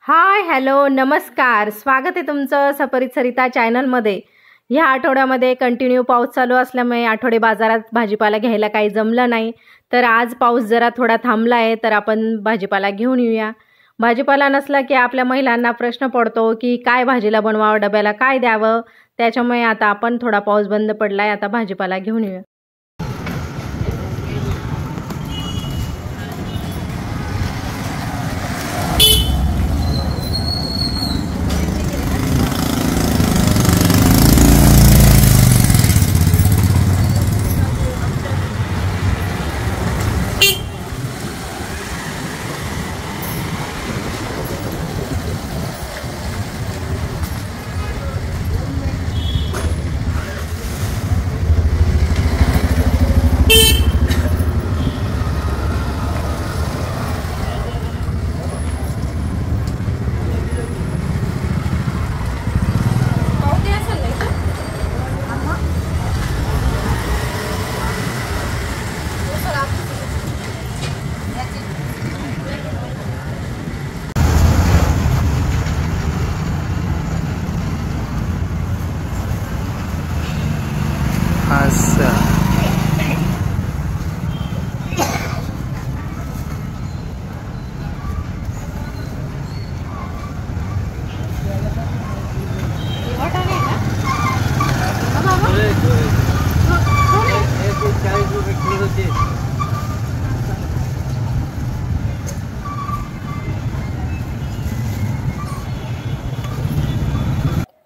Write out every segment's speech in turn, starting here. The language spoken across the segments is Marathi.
हाय, हॅलो, नमस्कार. स्वागत आहे तुमचं सपरित सरिता चॅनलमध्ये. ह्या आठवड्यामध्ये कंटिन्यू पाऊस चालू असल्यामुळे आठवडे बाजारात भाजीपाला घ्यायला काही जमलं नाही. तर आज पाऊस जरा थोडा थांबला आहे, तर आपण भाजीपाला घेऊन येऊया. भाजीपाला नसला की आपल्या महिलांना प्रश्न पडतो की काय भाजीला बनवावं, डब्याला काय द्यावं. त्याच्यामुळे आता आपण थोडा पाऊस बंद पडलाय, आता भाजीपाला घेऊन येऊया.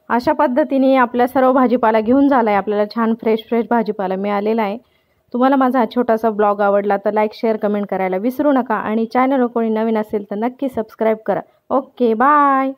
अशा पद्धतीने आपल्या सर्व भाजीपाला घेऊन झालाय. आपल्याला छान फ्रेश भाजीपाला मिळालेला आहे. तुम्हाला माझा हा छोटासा ब्लॉग आवडला तर लाईक, शेअर, कमेंट करायला विसरू नका आणि चॅनलवर कोणी नवीन असेल तर नक्की सबस्क्राईब करा. Okay, bye.